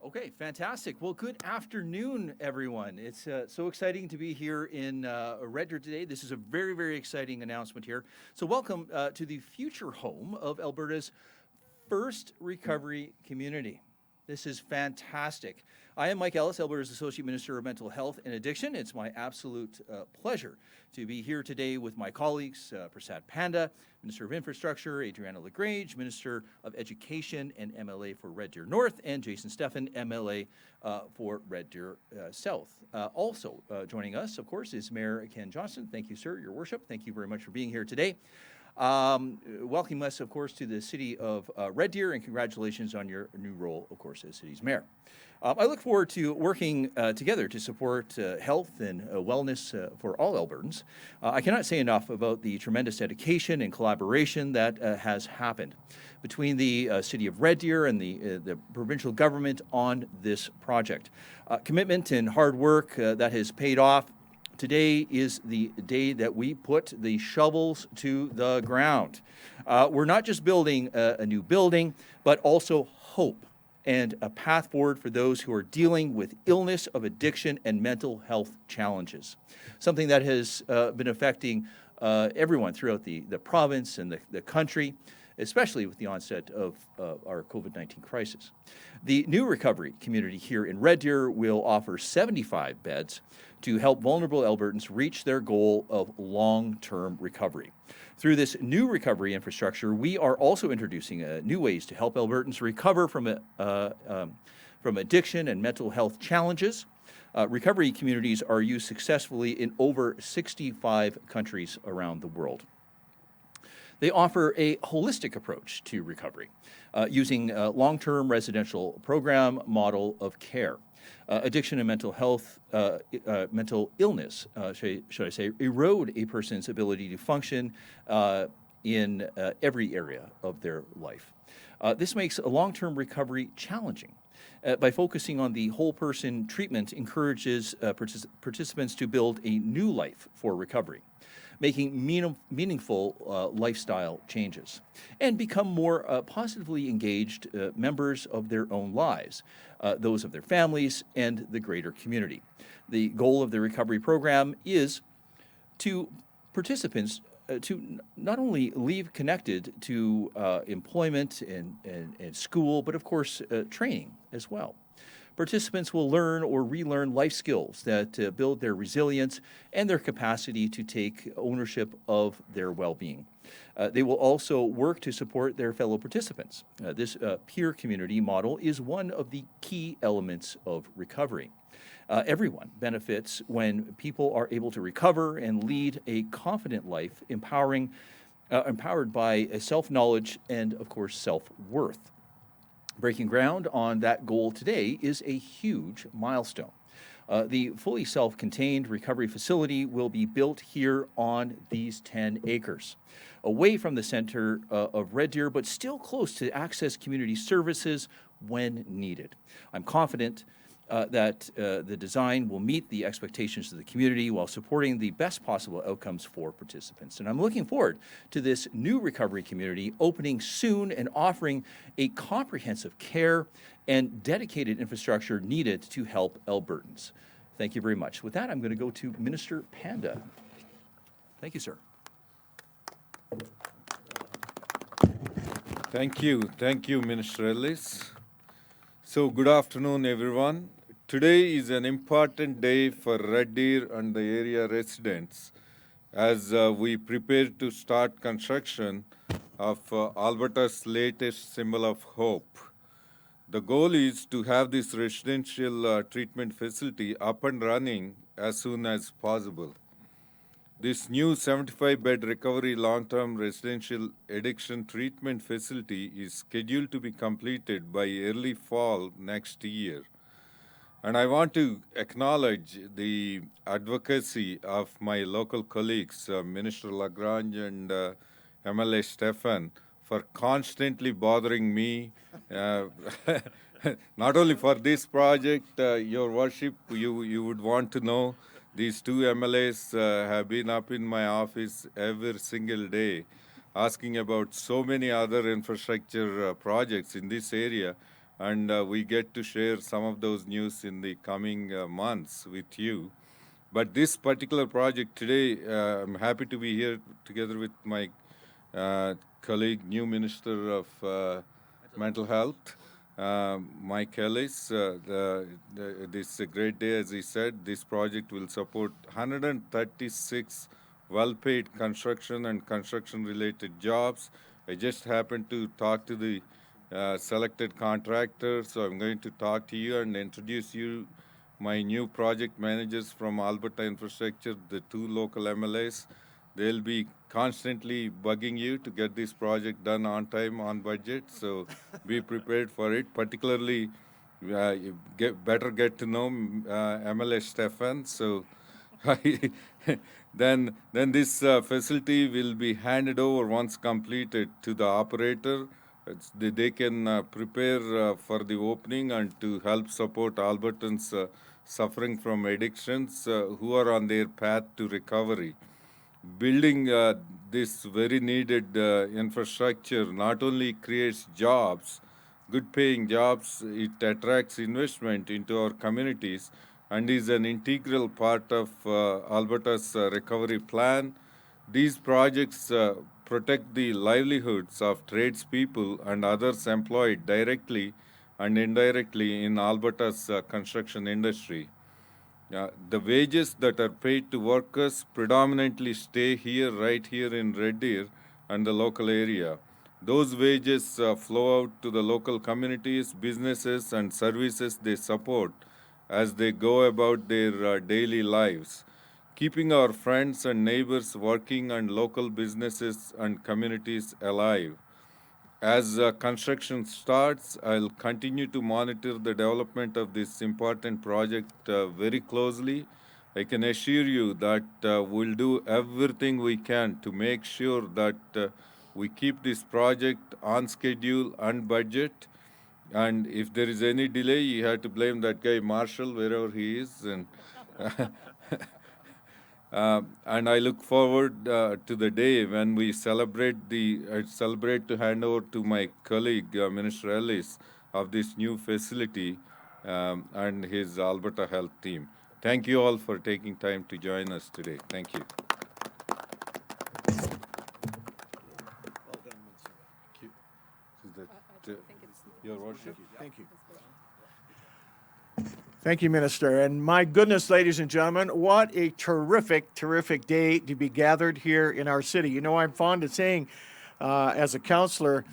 Okay, fantastic. Well, good afternoon, everyone. It's so exciting to be here in Red Deer today. This is a very, very exciting announcement here. So welcome to the future home of Alberta's first recovery community. This is fantastic. I am Mike Ellis, Alberta's Associate Minister of Mental Health and Addiction. It's my absolute pleasure to be here today with my colleagues, Prasad Panda, Minister of Infrastructure, Adriana LaGrange, Minister of Education and MLA for Red Deer North, and Jason Steffen, MLA for Red Deer South. Also joining us, of course, is Mayor Ken Johnston. Thank you, sir, Your Worship. Thank you very much for being here today. Welcome us, of course, to the city of Red Deer, and congratulations on your new role, of course, as city's mayor. I look forward to working together to support health and wellness for all Albertans. I cannot say enough about the tremendous dedication and collaboration that has happened between the city of Red Deer and the provincial government on this project. Commitment and hard work that has paid off. Today is the day that we put the shovels to the ground. We're not just building a new building, but also hope and a path forward for those who are dealing with illness of addiction and mental health challenges, something that has been affecting everyone throughout the province and the country, especially with the onset of our COVID-19 crisis. The new recovery community here in Red Deer will offer 75 beds to help vulnerable Albertans reach their goal of long-term recovery. Through this new recovery infrastructure, we are also introducing new ways to help Albertans recover from addiction and mental health challenges. Recovery communities are used successfully in over 65 countries around the world. They offer a holistic approach to recovery, using a long-term residential program model of care. Addiction and mental health, mental illness, should I say, erode a person's ability to function in every area of their life. This makes a long-term recovery challenging. By focusing on the whole person treatment encourages participants to build a new life for recovery, making meaningful lifestyle changes, and become more positively engaged members of their own lives, those of their families, and the greater community. The goal of the recovery program is to participants to not only leave connected to employment and school, but of course training as well. Participants will learn or relearn life skills that build their resilience and their capacity to take ownership of their well-being. They will also work to support their fellow participants. This peer community model is one of the key elements of recovery. Everyone benefits when people are able to recover and lead a confident life, empowered by self-knowledge and, of course, self-worth. Breaking ground on that goal today is a huge milestone. The fully self-contained recovery facility will be built here on these 10 acres, away from the center of Red Deer, but still close to access community services when needed. I'm confident that the design will meet the expectations of the community while supporting the best possible outcomes for participants. And I'm looking forward to this new recovery community opening soon and offering a comprehensive care and dedicated infrastructure needed to help Albertans. Thank you very much. With that, I'm going to go to Minister Panda. Thank you, sir. Thank you, Minister Ellis. So, good afternoon, everyone. Today is an important day for Red Deer and the area residents as we prepare to start construction of Alberta's latest symbol of hope. The goal is to have this residential treatment facility up and running as soon as possible. This new 75-bed recovery long-term residential addiction treatment facility is scheduled to be completed by early fall next year. And I want to acknowledge the advocacy of my local colleagues, Minister LaGrange and MLA Steffen, for constantly bothering me, not only for this project, Your Worship, you would want to know, these two MLAs have been up in my office every single day asking about so many other infrastructure projects in this area, and we get to share some of those news in the coming months with you. But this particular project today, I'm happy to be here together with my colleague, new Minister of Mental Health, Mike Ellis. This is a great day, as he said. This project will support 136 well-paid construction and construction-related jobs. I just happened to talk to the selected contractor, so I'm going to talk to you and introduce you my new project managers from Alberta Infrastructure, the 2 local MLAs. They'll be constantly bugging you to get this project done on time, on budget, so be prepared for it. Particularly, you better get to know MLA Stefan. So then this facility will be handed over once completed to the operator. They can prepare for the opening and to help support Albertans suffering from addictions who are on their path to recovery. Building this very needed infrastructure not only creates jobs, good paying jobs, it attracts investment into our communities and is an integral part of Alberta's recovery plan. These projects protect the livelihoods of tradespeople and others employed directly and indirectly in Alberta's construction industry. The wages that are paid to workers predominantly stay here, right here in Red Deer and the local area. Those wages flow out to the local communities, businesses, and services they support as they go about their daily lives, keeping our friends and neighbors working and local businesses and communities alive. As construction starts, I'll continue to monitor the development of this important project very closely. I can assure you that we'll do everything we can to make sure that we keep this project on schedule and budget. And if there is any delay, you have to blame that guy Marshall, wherever he is. And I look forward to the day when we celebrate to hand over to my colleague, Minister Ellis, of this new facility and his Alberta Health team. Thank you all for taking time to join us today. Thank you. Well done, Minister. Is that, Your Worship? Thank you. Thank you, Minister. And my goodness, ladies and gentlemen, what a terrific, terrific day to be gathered here in our city. You know, I'm fond of saying, as a counselor,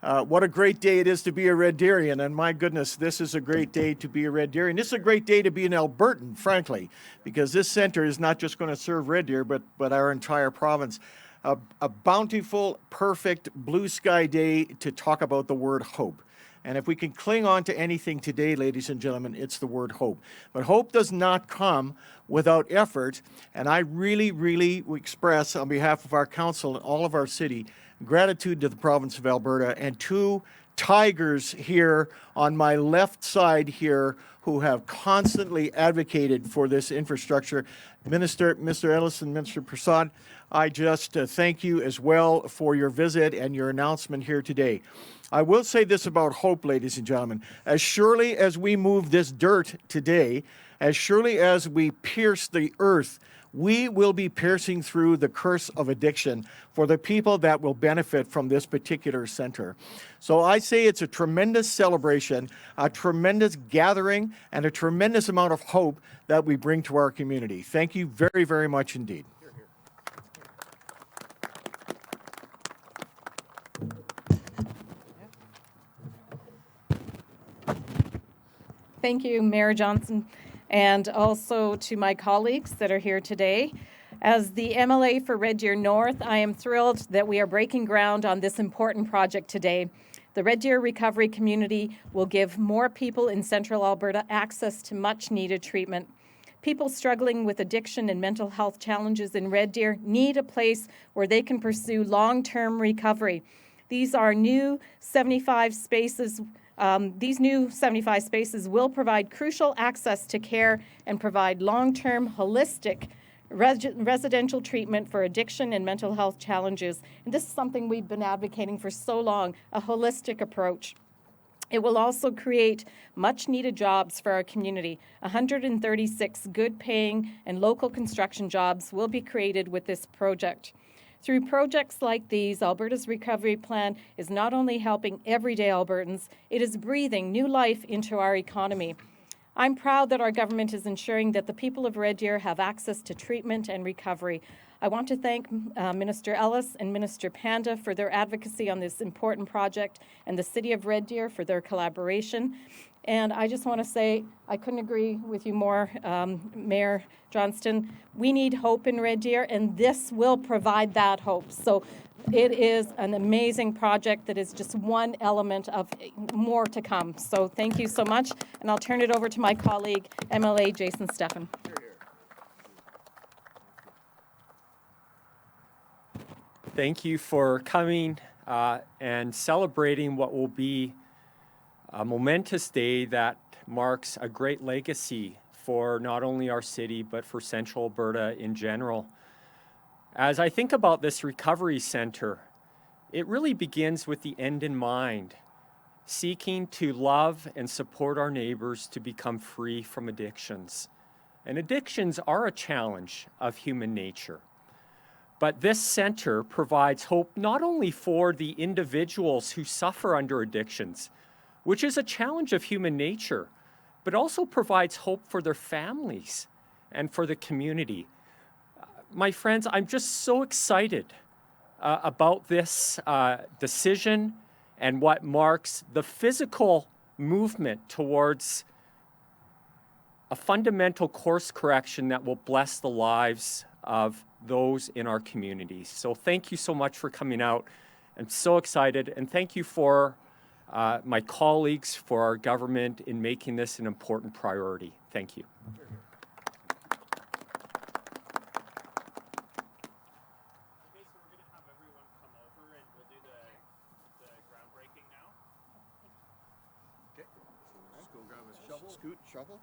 what a great day it is to be a Red Deerian. And my goodness, this is a great day to be a Red Deerian. This is a great day to be an Albertan, frankly, because this center is not just going to serve Red Deer, but our entire province. A bountiful, perfect blue sky day to talk about the word hope. And if we can cling on to anything today, ladies and gentlemen, it's the word hope. But hope does not come without effort. And I really, really express on behalf of our council and all of our city, gratitude to the province of Alberta and to tigers here on my left side here who have constantly advocated for this infrastructure. Mr. Ellis and Minister Prasad, I just thank you as well for your visit and your announcement here today. I will say this about hope, ladies and gentlemen. As surely as we move this dirt today, as surely as we pierce the earth, we will be piercing through the curse of addiction for the people that will benefit from this particular center. So I say it's a tremendous celebration, a tremendous gathering, and a tremendous amount of hope that we bring to our community. Thank you very, very much indeed. Thank you, Mayor Johnson, and also to my colleagues that are here today. As the MLA for Red Deer North, I am thrilled that we are breaking ground on this important project today. The Red Deer recovery community will give more people in Central Alberta access to much-needed treatment. People struggling with addiction and mental health challenges in Red Deer need a place where they can pursue long-term recovery. These are new 75 spaces. These new 75 spaces will provide crucial access to care and provide long-term holistic residential treatment for addiction and mental health challenges. And this is something we've been advocating for so long, a holistic approach. It will also create much-needed jobs for our community. 136 good-paying and local construction jobs will be created with this project. Through projects like these, Alberta's recovery plan is not only helping everyday Albertans, it is breathing new life into our economy. I'm proud that our government is ensuring that the people of Red Deer have access to treatment and recovery. I want to thank Minister Ellis and Minister Panda for their advocacy on this important project and the City of Red Deer for their collaboration. And I just want to say, I couldn't agree with you more, Mayor Johnston. We need hope in Red Deer, and this will provide that hope. So it is an amazing project that is just one element of more to come. So thank you so much, and I'll turn it over to my colleague, MLA Jason Steffen. Thank you for coming and celebrating what will be a momentous day that marks a great legacy for not only our city, but for Central Alberta in general. As I think about this recovery center, it really begins with the end in mind, seeking to love and support our neighbors to become free from addictions. And addictions are a challenge of human nature. But this center provides hope not only for the individuals who suffer under addictions, which is a challenge of human nature, but also provides hope for their families and for the community. My friends, I'm just so excited about this decision and what marks the physical movement towards a fundamental course correction that will bless the lives of those in our communities. So thank you so much for coming out. I'm so excited, and thank you for my colleagues, for our government in making this an important priority. Thank you. Go grab a shovel. Scoot, shovel.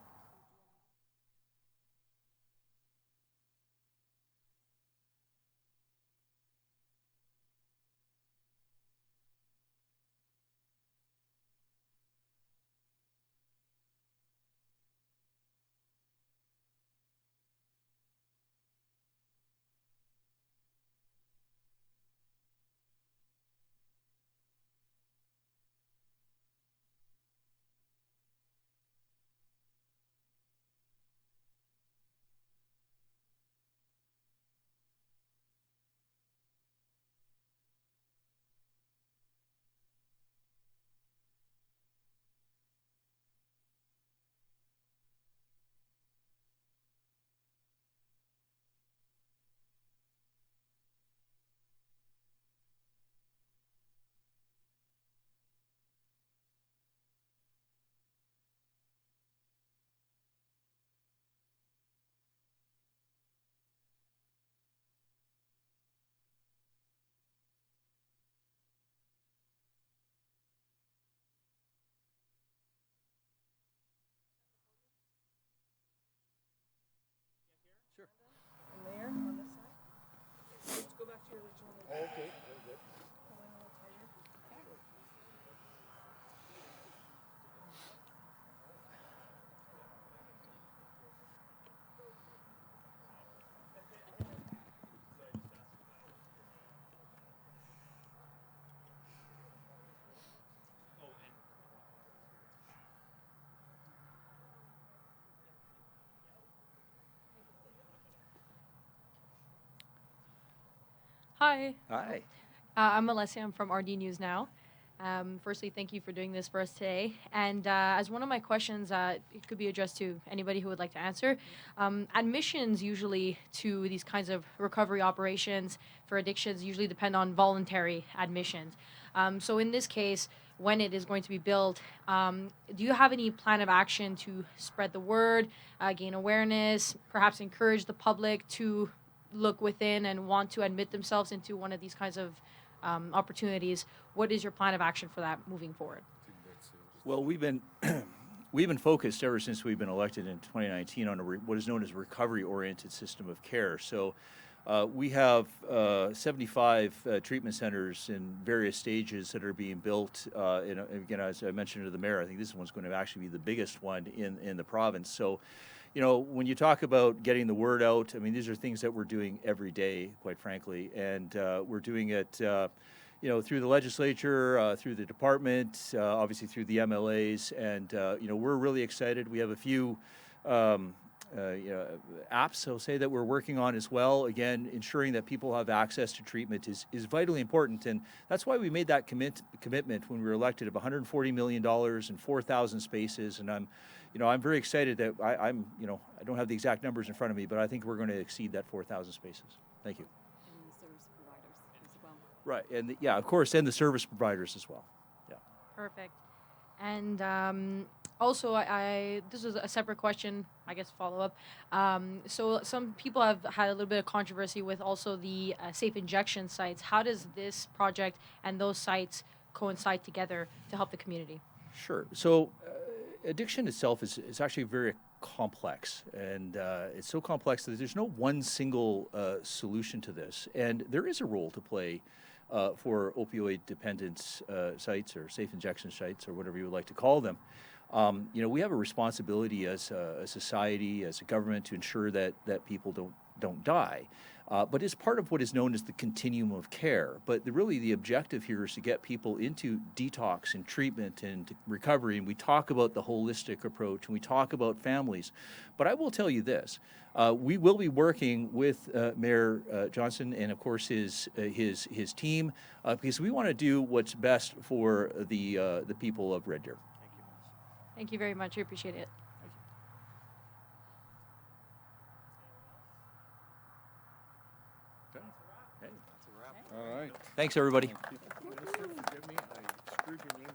Sure. And there, on this side. Let's go back to your original. Okay, very good. Hi, Hi. I'm Alessia. I'm from RD News Now. Firstly, thank you for doing this for us today. And as one of my questions, it could be addressed to anybody who would like to answer. Admissions usually to these kinds of recovery operations for addictions usually depend on voluntary admissions. So in this case, when it is going to be built, do you have any plan of action to spread the word, gain awareness, perhaps encourage the public to look within and want to admit themselves into one of these kinds of opportunities? What is your plan of action for that moving forward? Well, we've been focused ever since we've been elected in 2019 on what is known as a recovery-oriented system of care. So We have 75 treatment centers in various stages that are being built. Again, as I mentioned to the mayor, I think this one's going to actually be the biggest one in the province. So, when you talk about getting the word out, I mean, these are things that we're doing every day, quite frankly, and we're doing it, through the legislature, through the department, obviously through the MLAs, and we're really excited. We have a few. Apps, I'll say, that we're working on as well. Again, ensuring that people have access to treatment is vitally important, and that's why we made that commitment when we were elected of $140 million and 4,000 spaces. And I'm very excited that I don't have the exact numbers in front of me, but I think we're going to exceed that 4,000 spaces. Thank you. And the service providers as well. Right, and of course, and the service providers as well. Yeah. Perfect. And also, this is a separate question, I guess, follow up. So some people have had a little bit of controversy with also the safe injection sites. How does this project and those sites coincide together to help the community? Sure. So addiction itself is actually very complex, and it's so complex that there's no one single solution to this. And there is a role to play for opioid dependence sites or safe injection sites or whatever you would like to call them. We have a responsibility as a society, as a government, to ensure that people don't die. But it's part of what is known as the continuum of care. But really the objective here is to get people into detox and treatment and recovery. And we talk about the holistic approach, and we talk about families. But I will tell you this. We will be working with Mayor Johnson and, of course, his team, because we want to do what's best for the people of Red Deer. Thank you very much. I appreciate it. All right. Thanks, everybody. Minister, forgive me, I screwed your name